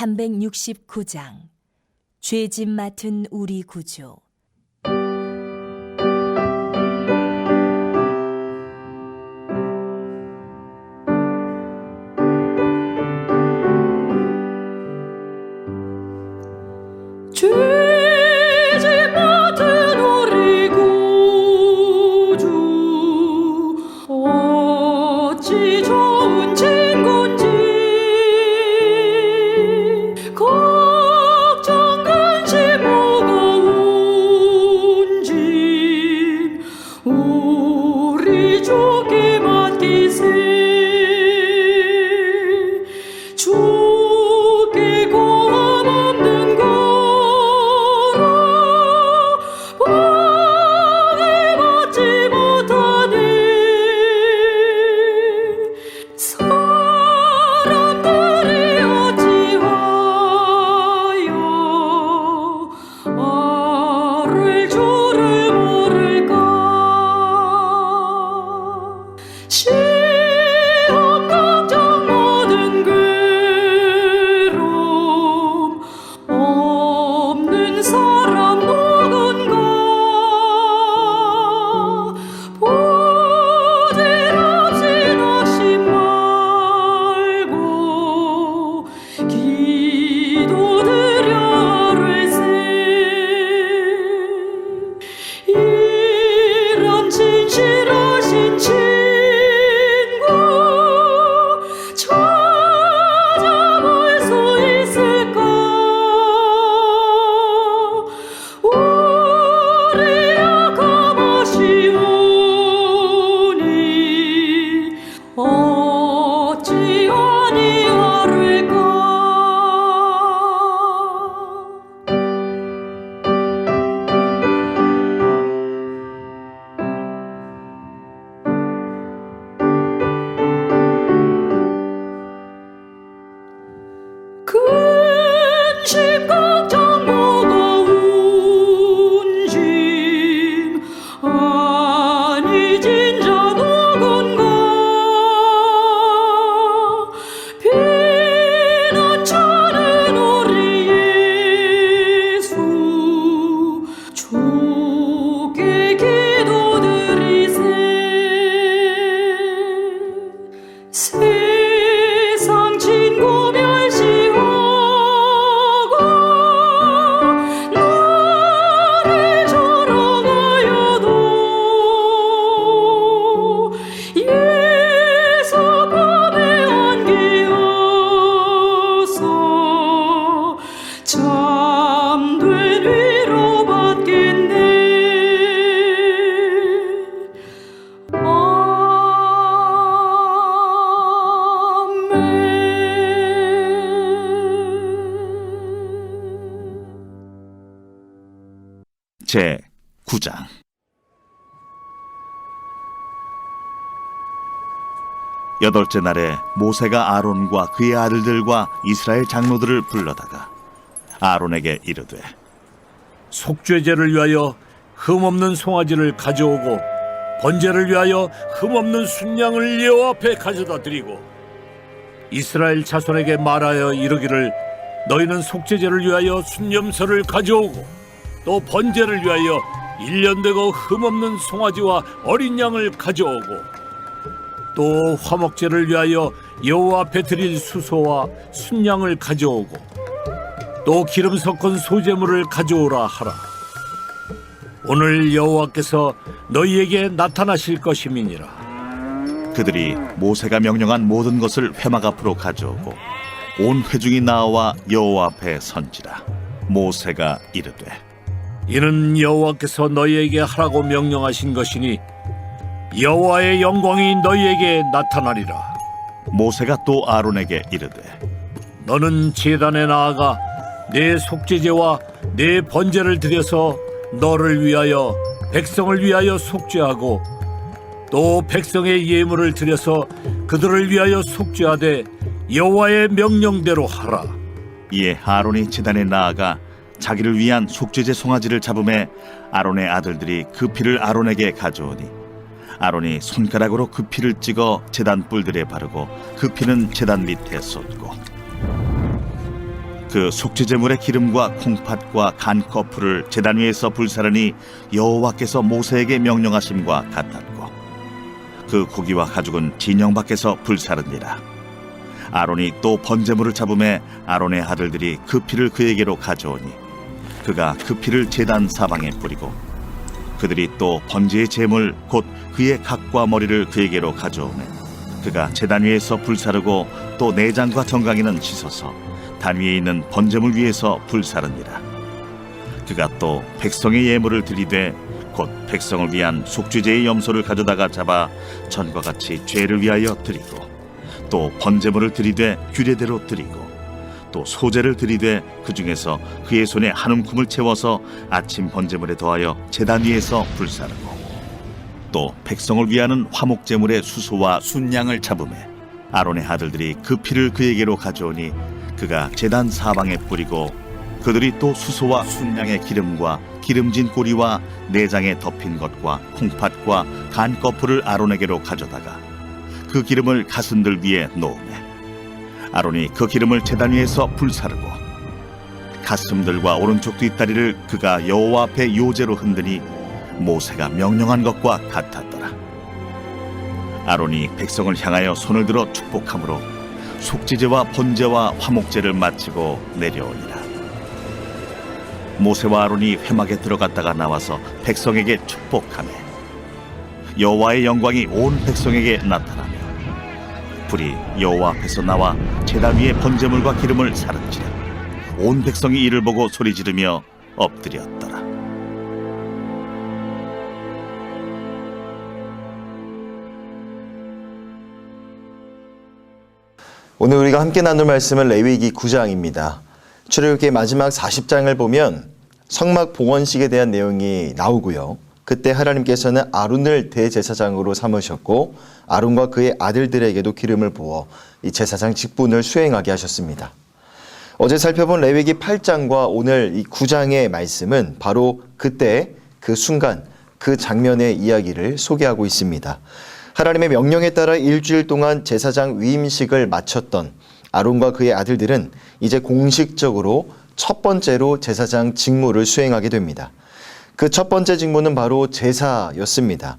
369장 죄짐 맡은 우리 구주. 죄짐 맡은 우리 구주, 어찌 좋은 친구인지, 걱정 근심 무거운 짐 우리 주께 맡기세. 주께 고함 없는 거라 방해받지 못하니 사람들이 어찌하여 아를 줄을 모를까. 시험 걱정 모든 괴로움 없는 사람 누군가. 부질없이 낙심 말고 기도드려 아뢰세. 이런 진실하신 친구 찾아볼 수 있을까. 우리 약함하시오니 어찌 아니하리까. 근심 걱정 무거운 짐 아니 진자 누군가. 피난처는 우리 예수, 주께 기도드리세. 세상 친구 멸시하고 나를 조롱하여도 예수 품에 안기어서 참된 위로 받겠네. 제 9장. 여덟째 날에 모세가 아론과 그의 아들들과 이스라엘 장로들을 불러다가 아론에게 이르되, 속죄제를 위하여 흠없는 송아지를 가져오고 번제를 위하여 흠없는 순양을 여호와 앞에 가져다 드리고 이스라엘 자손에게 말하여 이르기를 너희는 속죄제를 위하여 순염소를 가져오고 또 번제를 위하여 1년 되고 흠없는 송아지와 어린 양을 가져오고 또 화목제를 위하여 여호와 앞에 드릴 수소와 순양을 가져오고 또 기름 섞은 소제물을 가져오라 하라. 오늘 여호와께서 너희에게 나타나실 것임이니라. 그들이 모세가 명령한 모든 것을 회막 앞으로 가져오고 온 회중이 나와 여호와 앞에 선지라. 모세가 이르되, 이는 여호와께서 너희에게 하라고 명령하신 것이니 여호와의 영광이 너희에게 나타나리라. 모세가 또 아론에게 이르되, 너는 제단에 나아가 내 속죄제와 내 번제를 드려서 너를 위하여 백성을 위하여 속죄하고 또 백성의 예물을 드려서 그들을 위하여 속죄하되 여호와의 명령대로 하라. 이에 아론이 제단에 나아가 자기를 위한 속죄제 송아지를 잡음에 아론의 아들들이 그 피를 아론에게 가져오니 아론이 손가락으로 그 피를 찍어 제단 뿔들에 바르고 그 피는 제단 밑에 쏟고 그 속죄제물의 기름과 콩팥과 간 거풀을 제단 위에서 불사르니 여호와께서 모세에게 명령하심과 같았고 그 고기와 가죽은 진영 밖에서 불사르니라. 아론이 또 번제물을 잡음에 아론의 아들들이 그 피를 그에게로 가져오니 그가 그 피를 제단 사방에 뿌리고 그들이 또 번제의 제물 곧 그의 각과 머리를 그에게로 가져오매 그가 제단 위에서 불사르고 또 내장과 정강이는 씻어서 단 위에 있는 번제물 위에서 불사르니라. 그가 또 백성의 예물을 드리되 곧 백성을 위한 속죄제의 염소를 가져다가 잡아 전과 같이 죄를 위하여 드리고 또 번제물을 드리되 규례대로 드리고 또 소제를 드리되 그 중에서 그의 손에 한 움큼을 채워서 아침 번제물에 더하여 제단 위에서 불사르고 또 백성을 위하는 화목제물의 수소와 순양을 잡음에 아론의 아들들이 그 피를 그에게로 가져오니 그가 제단 사방에 뿌리고 그들이 또 수소와 순양의 기름과 기름진 꼬리와 내장에 덮인 것과 콩팥과 간 거풀을 아론에게로 가져다가 그 기름을 가슴들 위에 놓으매 아론이 그 기름을 제단 위에서 불사르고 가슴들과 오른쪽 뒷다리를 그가 여호와 앞에 요제로 흔드니 모세가 명령한 것과 같았더라. 아론이 백성을 향하여 손을 들어 축복함으로 속죄제와 번제와 화목제를 마치고 내려오니라. 모세와 아론이 회막에 들어갔다가 나와서 백성에게 축복하매 여호와의 영광이 온 백성에게 나타나며 불이 여호와 앞에서 나와 제단 위에 번제물과 기름을 사른지라. 온 백성이 이를 보고 소리 지르며 엎드렸더라. 오늘 우리가 함께 나눌 말씀은 레위기 9장입니다. 출애굽기의 마지막 40장을 보면 성막 봉헌식에 대한 내용이 나오고요. 그때 하나님께서는 아론을 대제사장으로 삼으셨고 아론과 그의 아들들에게도 기름을 부어 이 제사장 직분을 수행하게 하셨습니다. 어제 살펴본 레위기 8장과 오늘 이 9장의 말씀은 바로 그때 그 순간 그 장면의 이야기를 소개하고 있습니다. 하나님의 명령에 따라 일주일 동안 제사장 위임식을 마쳤던 아론과 그의 아들들은 이제 공식적으로 첫 번째로 제사장 직무를 수행하게 됩니다. 그 첫 번째 직무는 바로 제사였습니다.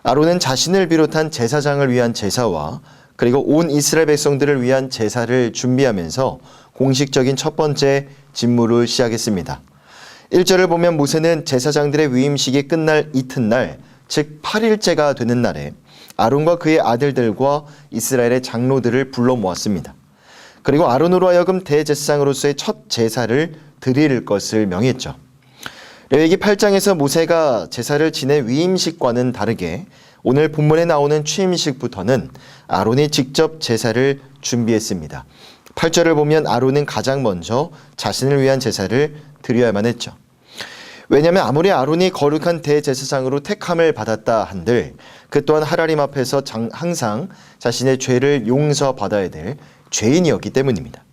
아론은 자신을 비롯한 제사장을 위한 제사와 그리고 온 이스라엘 백성들을 위한 제사를 준비하면서 공식적인 첫 번째 직무를 시작했습니다. 1절을 보면 모세는 제사장들의 위임식이 끝날 이튿날, 즉 8일째가 되는 날에 아론과 그의 아들들과 이스라엘의 장로들을 불러 모았습니다. 그리고 아론으로 하여금 대제사장으로서의 첫 제사를 드릴 것을 명했죠. 레위기 8장에서 모세가 제사를 지낸 위임식과는 다르게 오늘 본문에 나오는 취임식부터는 아론이 직접 제사를 준비했습니다. 8절을 보면 아론은 가장 먼저 자신을 위한 제사를 드려야만 했죠. 왜냐하면 아무리 아론이 거룩한 대제사장으로 택함을 받았다 한들 그 또한 하나님 앞에서 항상 자신의 죄를 용서받아야 될 죄인이었기 때문입니다.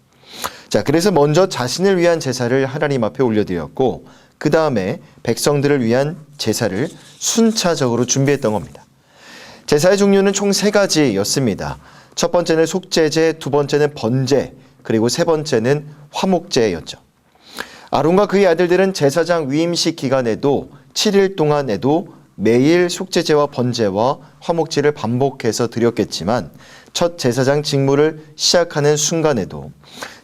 자, 그래서 먼저 자신을 위한 제사를 하나님 앞에 올려드렸고 그 다음에 백성들을 위한 제사를 순차적으로 준비했던 겁니다. 제사의 종류는 총 3가지였습니다. 첫 번째는 속죄제, 두 번째는 번제, 그리고 세 번째는 화목제였죠. 아론과 그의 아들들은 제사장 위임식 기간에도 7일 동안에도 매일 속죄제와 번제와 화목제를 반복해서 드렸겠지만 첫 제사장 직무를 시작하는 순간에도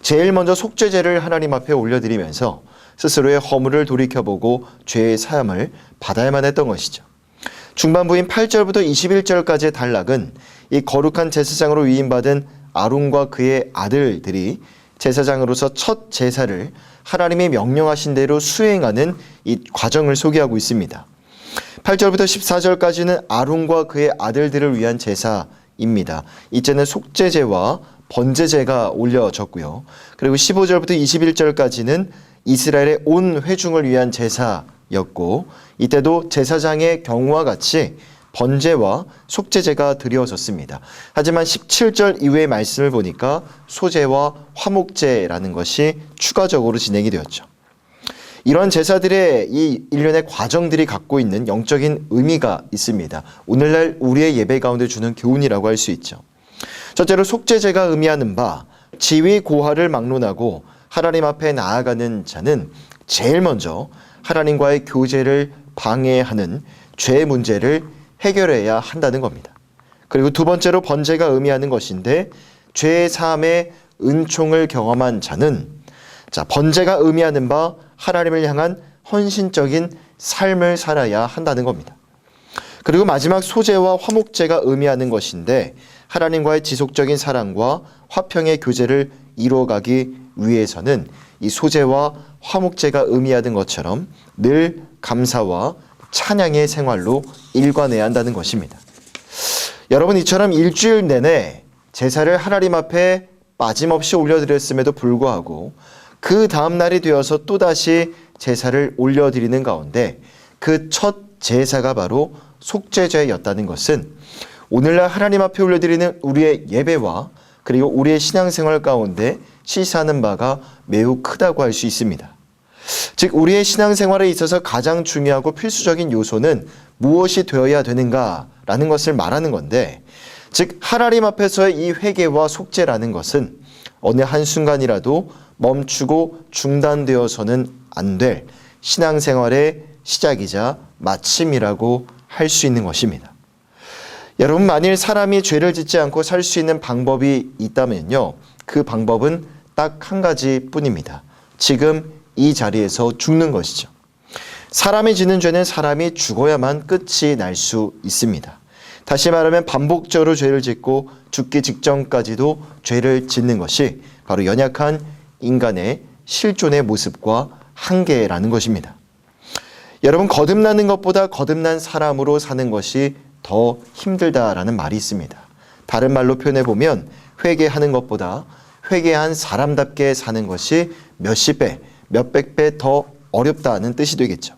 제일 먼저 속죄제를 하나님 앞에 올려드리면서 스스로의 허물을 돌이켜보고 죄의 사함을 받아야만 했던 것이죠. 중반부인 8절부터 21절까지의 단락은 이 거룩한 제사장으로 위임받은 아론과 그의 아들들이 제사장으로서 첫 제사를 하나님이 명령하신 대로 수행하는 이 과정을 소개하고 있습니다. 8절부터 14절까지는 아론과 그의 아들들을 위한 제사입니다. 이제는 속죄제와 번제제가 올려졌고요. 그리고 15절부터 21절까지는 이스라엘의 온 회중을 위한 제사였고 이때도 제사장의 경우와 같이 번제와 속죄제가 드려졌습니다. 하지만 17절 이후의 말씀을 보니까 소제와 화목제라는 것이 추가적으로 진행이 되었죠. 이런 제사들의 이 일련의 과정들이 갖고 있는 영적인 의미가 있습니다. 오늘날 우리의 예배 가운데 주는 교훈이라고 할 수 있죠. 첫째로 속죄제가 의미하는 바 지위 고하를 막론하고 하나님 앞에 나아가는 자는 제일 먼저 하나님과의 교제를 방해하는 죄 문제를 해결해야 한다는 겁니다. 그리고 두 번째로 번제가 의미하는 것인데, 죄 사함의 은총을 경험한 자는 번제가 의미하는 바 하나님을 향한 헌신적인 삶을 살아야 한다는 겁니다. 그리고 마지막 소제와 화목제가 의미하는 것인데, 하나님과의 지속적인 사랑과 화평의 교제를 이루어가기 위해서는 이 소제와 화목제가 의미하는 것처럼 늘 감사와 찬양의 생활로 일관해야 한다는 것입니다. 여러분, 이처럼 일주일 내내 제사를 하나님 앞에 빠짐없이 올려드렸음에도 불구하고 그 다음 날이 되어서 또다시 제사를 올려드리는 가운데 그 첫 제사가 바로 속죄제였다는 것은 오늘날 하나님 앞에 올려드리는 우리의 예배와 그리고 우리의 신앙생활 가운데 시사하는 바가 매우 크다고 할 수 있습니다. 즉, 우리의 신앙생활에 있어서 가장 중요하고 필수적인 요소는 무엇이 되어야 되는가라는 것을 말하는 건데, 즉 하나님 앞에서의 이 회개와 속죄라는 것은 어느 한순간이라도 멈추고 중단되어서는 안 될 신앙생활의 시작이자 마침이라고 할 수 있는 것입니다. 여러분, 만일 사람이 죄를 짓지 않고 살 수 있는 방법이 있다면요, 그 방법은 딱 한 가지 뿐입니다. 지금 이 자리에서 죽는 것이죠. 사람이 짓는 죄는 사람이 죽어야만 끝이 날 수 있습니다. 다시 말하면 반복적으로 죄를 짓고 죽기 직전까지도 죄를 짓는 것이 바로 연약한 인간의 실존의 모습과 한계라는 것입니다. 여러분, 거듭나는 것보다 거듭난 사람으로 사는 것이 더 힘들다라는 말이 있습니다. 다른 말로 표현해보면 회개하는 것보다 회개한 사람답게 사는 것이 몇십 배, 몇백 배 더 어렵다는 뜻이 되겠죠.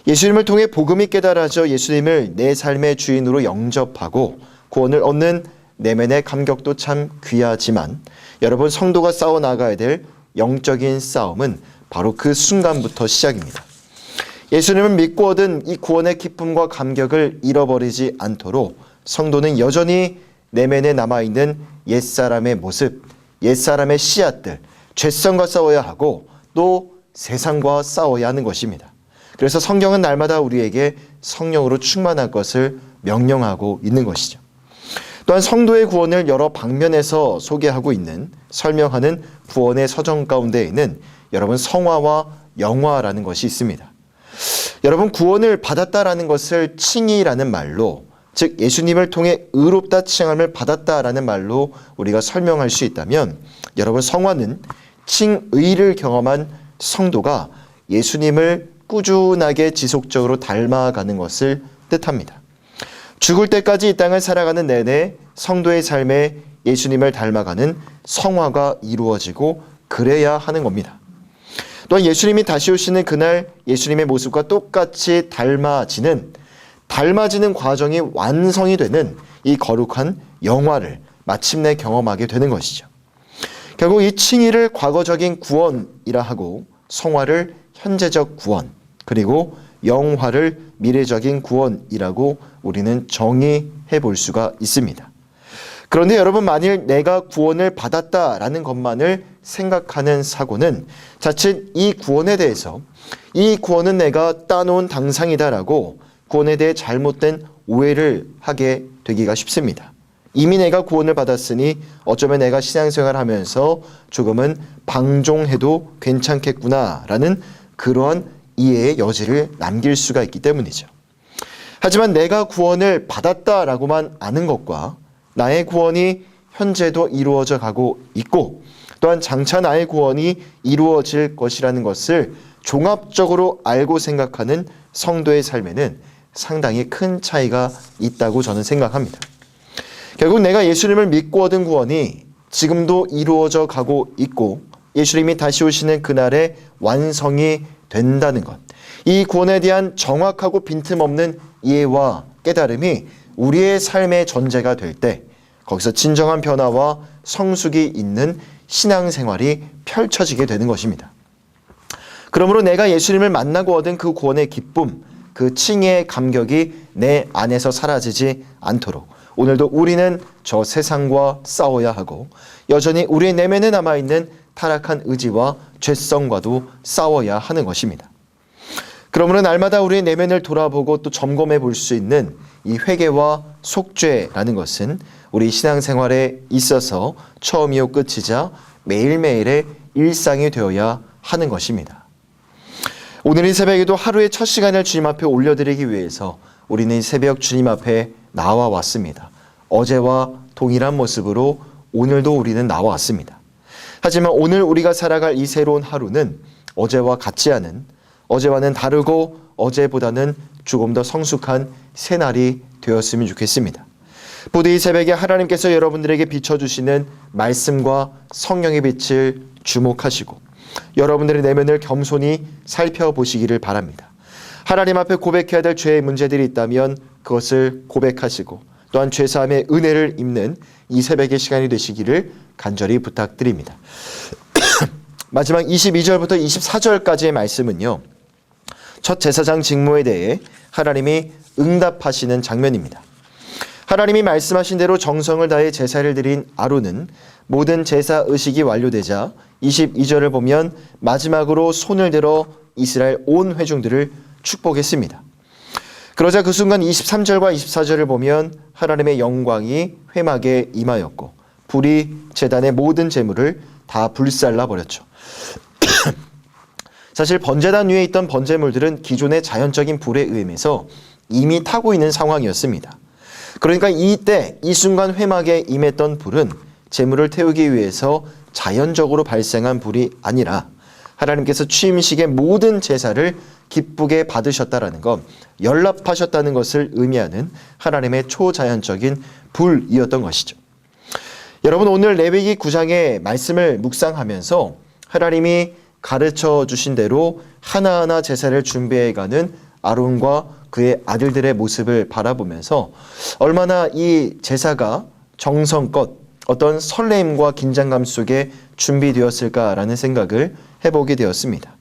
예수님을 통해 복음이 깨달아져 예수님을 내 삶의 주인으로 영접하고 구원을 얻는 내면의 감격도 참 귀하지만, 여러분, 성도가 싸워나가야 될 영적인 싸움은 바로 그 순간부터 시작입니다. 예수님을 믿고 얻은 이 구원의 기쁨과 감격을 잃어버리지 않도록 성도는 여전히 내면에 남아있는 옛사람의 모습, 옛사람의 씨앗들, 죄성과 싸워야 하고 또 세상과 싸워야 하는 것입니다. 그래서 성경은 날마다 우리에게 성령으로 충만할 것을 명령하고 있는 것이죠. 또한 성도의 구원을 여러 방면에서 소개하고 있는, 설명하는 구원의 서정 가운데에는 여러분 성화와 영화라는 것이 있습니다. 여러분, 구원을 받았다라는 것을 칭의라는 말로, 즉 예수님을 통해 의롭다 칭함을 받았다라는 말로 우리가 설명할 수 있다면, 여러분 성화는 칭의를 경험한 성도가 예수님을 꾸준하게 지속적으로 닮아가는 것을 뜻합니다. 죽을 때까지 이 땅을 살아가는 내내 성도의 삶에 예수님을 닮아가는 성화가 이루어지고 그래야 하는 겁니다. 또한 예수님이 다시 오시는 그날 예수님의 모습과 똑같이 닮아지는 과정이 완성이 되는 이 거룩한 영화를 마침내 경험하게 되는 것이죠. 결국 이 칭의를 과거적인 구원이라 하고, 성화를 현재적 구원, 그리고 영화를 미래적인 구원이라고 우리는 정의해 볼 수가 있습니다. 그런데 여러분, 만일 내가 구원을 받았다라는 것만을 생각하는 사고는 자칫 이 구원에 대해서, 이 구원은 내가 따놓은 당상이다라고 구원에 대해 잘못된 오해를 하게 되기가 쉽습니다. 이미 내가 구원을 받았으니 어쩌면 내가 신앙생활 하면서 조금은 방종해도 괜찮겠구나라는 그러한 이해의 여지를 남길 수가 있기 때문이죠. 하지만 내가 구원을 받았다라고만 아는 것과 나의 구원이 현재도 이루어져 가고 있고, 또한 장차 나의 구원이 이루어질 것이라는 것을 종합적으로 알고 생각하는 성도의 삶에는 상당히 큰 차이가 있다고 저는 생각합니다. 결국 내가 예수님을 믿고 얻은 구원이 지금도 이루어져 가고 있고 예수님이 다시 오시는 그날에 완성이 된다는 것, 이 구원에 대한 정확하고 빈틈없는 이해와 깨달음이 우리의 삶의 전제가 될 때, 거기서 진정한 변화와 성숙이 있는 신앙생활이 펼쳐지게 되는 것입니다. 그러므로 내가 예수님을 만나고 얻은 그 구원의 기쁨, 그 칭의의 감격이 내 안에서 사라지지 않도록 오늘도 우리는 저 세상과 싸워야 하고, 여전히 우리의 내면에 남아있는 타락한 의지와 죄성과도 싸워야 하는 것입니다. 그러므로 날마다 우리의 내면을 돌아보고 또 점검해 볼 수 있는 이 회개와 속죄라는 것은 우리 신앙생활에 있어서 처음이요 끝이자 매일매일의 일상이 되어야 하는 것입니다. 오늘 이 새벽에도 하루의 첫 시간을 주님 앞에 올려드리기 위해서 우리는 이 새벽 주님 앞에 나와 왔습니다. 어제와 동일한 모습으로 오늘도 우리는 나와 왔습니다. 하지만 오늘 우리가 살아갈 이 새로운 하루는 어제와 같지 않은, 어제와는 다르고 어제보다는 조금 더 성숙한 새날이 되었으면 좋겠습니다. 부디 이 새벽에 하나님께서 여러분들에게 비춰주시는 말씀과 성령의 빛을 주목하시고 여러분들의 내면을 겸손히 살펴보시기를 바랍니다. 하나님 앞에 고백해야 될 죄의 문제들이 있다면 그것을 고백하시고 또한 죄사함의 은혜를 입는 이 새벽의 시간이 되시기를 간절히 부탁드립니다. 마지막 22절부터 24절까지의 말씀은요, 첫 제사장 직무에 대해 하나님이 응답하시는 장면입니다. 하나님이 말씀하신 대로 정성을 다해 제사를 드린 아론은 모든 제사 의식이 완료되자 22절을 보면 마지막으로 손을 들어 이스라엘 온 회중들을 축복했습니다. 그러자 그 순간 23절과 24절을 보면 하나님의 영광이 회막에 임하였고 불이 제단의 모든 제물을 다 불살라 버렸죠. 사실 번제단 위에 있던 번제물들은 기존의 자연적인 불에 의해서 이미 타고 있는 상황이었습니다. 그러니까 이때 이 순간 회막에 임했던 불은 제물을 태우기 위해서 자연적으로 발생한 불이 아니라 하나님께서 취임식의 모든 제사를 기쁘게 받으셨다라는 것, 연락하셨다는 것을 의미하는 하나님의 초자연적인 불이었던 것이죠. 여러분, 오늘 레위기 9장의 말씀을 묵상하면서 하나님이 가르쳐 주신 대로 하나하나 제사를 준비해가는 아론과 그의 아들들의 모습을 바라보면서 얼마나 이 제사가 정성껏 어떤 설레임과 긴장감 속에 준비되었을까라는 생각을 해보게 되었습니다.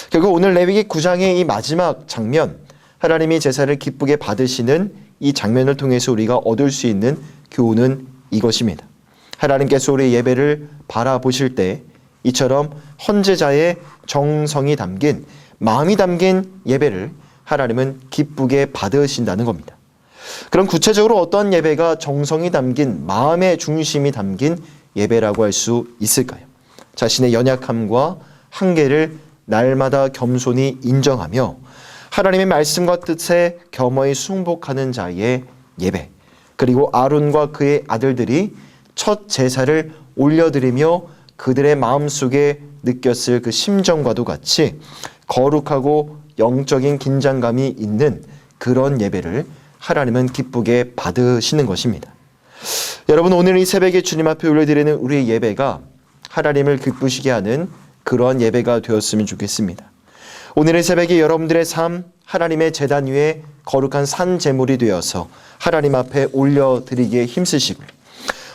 결국 오늘 레위기 9장의 이 마지막 장면, 하나님이 제사를 기쁘게 받으시는 이 장면을 통해서 우리가 얻을 수 있는 교훈은 이것입니다. 하나님께서 우리의 예배를 바라보실 때 이처럼 헌제자의 정성이 담긴, 마음이 담긴 예배를 하나님은 기쁘게 받으신다는 겁니다. 그럼 구체적으로 어떤 예배가 정성이 담긴, 마음의 중심이 담긴 예배라고 할 수 있을까요? 자신의 연약함과 한계를 날마다 겸손히 인정하며 하나님의 말씀과 뜻에 겸허히 순복하는 자의 예배, 그리고 아론과 그의 아들들이 첫 제사를 올려드리며 그들의 마음속에 느꼈을 그 심정과도 같이 거룩하고 영적인 긴장감이 있는 그런 예배를 하나님은 기쁘게 받으시는 것입니다. 여러분, 오늘 이 새벽에 주님 앞에 올려드리는 우리의 예배가 하나님을 기쁘시게 하는 그러한 예배가 되었으면 좋겠습니다. 오늘의 새벽에 여러분들의 삶, 하나님의 제단 위에 거룩한 산 제물이 되어서 하나님 앞에 올려드리기에 힘쓰시고,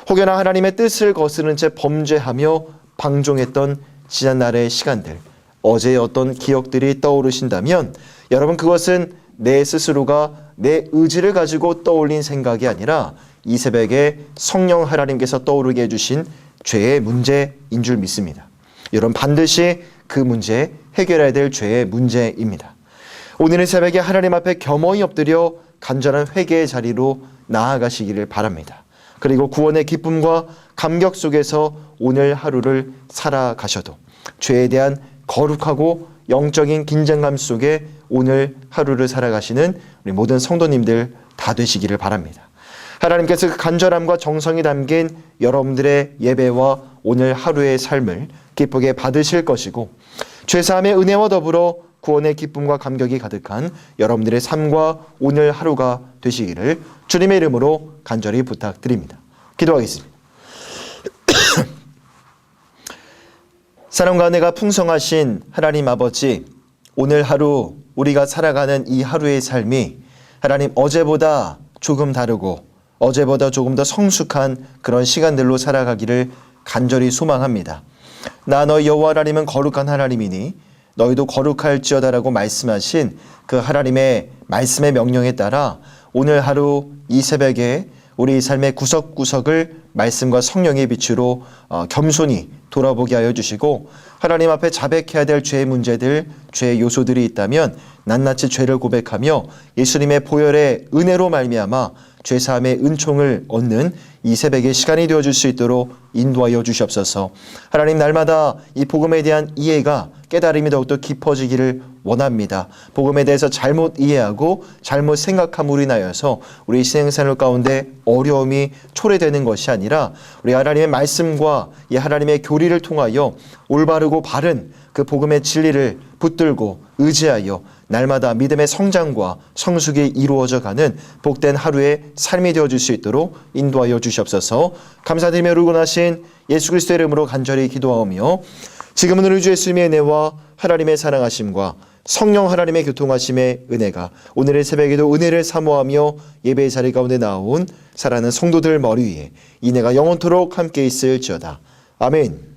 혹여나 하나님의 뜻을 거스른 채 범죄하며 방종했던 지난날의 시간들, 어제의 어떤 기억들이 떠오르신다면 여러분, 그것은 내 스스로가 내 의지를 가지고 떠올린 생각이 아니라 이 새벽에 성령 하나님께서 떠오르게 해주신 죄의 문제인 줄 믿습니다. 여러분, 반드시 그 문제 해결해야 될 죄의 문제입니다. 오늘의 새벽에 하나님 앞에 겸허히 엎드려 간절한 회개의 자리로 나아가시기를 바랍니다. 그리고 구원의 기쁨과 감격 속에서 오늘 하루를 살아가셔도 죄에 대한 거룩하고 영적인 긴장감 속에 오늘 하루를 살아가시는 우리 모든 성도님들 다 되시기를 바랍니다. 하나님께서 그 간절함과 정성이 담긴 여러분들의 예배와 오늘 하루의 삶을 기쁘게 받으실 것이고, 죄사함의 은혜와 더불어 구원의 기쁨과 감격이 가득한 여러분들의 삶과 오늘 하루가 되시기를 주님의 이름으로 간절히 부탁드립니다. 기도하겠습니다. 사랑과 은혜가 풍성하신 하나님 아버지, 오늘 하루 우리가 살아가는 이 하루의 삶이 하나님 어제보다 조금 다르고 어제보다 조금 더 성숙한 그런 시간들로 살아가기를 간절히 소망합니다. 나 너희 여호와 하나님은 거룩한 하나님이니 너희도 거룩할지어다라고 말씀하신 그 하나님의 말씀의 명령에 따라 오늘 하루 이 새벽에 우리 삶의 구석구석을 말씀과 성령의 빛으로 겸손히 돌아보게 하여 주시고 하나님 앞에 자백해야 될 죄의 문제들, 죄의 요소들이 있다면 낱낱이 죄를 고백하며 예수님의 보혈의 은혜로 말미암아 죄사함의 은총을 얻는 이 새벽의 시간이 되어줄 수 있도록 인도하여 주시옵소서. 하나님, 날마다 이 복음에 대한 이해가, 깨달음이 더욱더 깊어지기를 원합니다. 복음에 대해서 잘못 이해하고 잘못 생각함으로 인하여서 우리 신앙생활 가운데 어려움이 초래되는 것이 아니라 우리 하나님의 말씀과 이 하나님의 교리를 통하여 올바르고 바른 그 복음의 진리를 붙들고 의지하여 날마다 믿음의 성장과 성숙이 이루어져 가는 복된 하루의 삶이 되어줄 수 있도록 인도하여 주시옵소서. 감사드리며 의곤하신 예수 그리스도의 이름으로 간절히 기도하오며 지금은 우리 주 예수님의 은혜와 하나님의 사랑하심과 성령 하나님의 교통하심의 은혜가 오늘의 새벽에도 은혜를 사모하며 예배의 자리 가운데 나온 사랑하는 성도들 머리 위에 이내가 영원토록 함께 있을지어다. 아멘.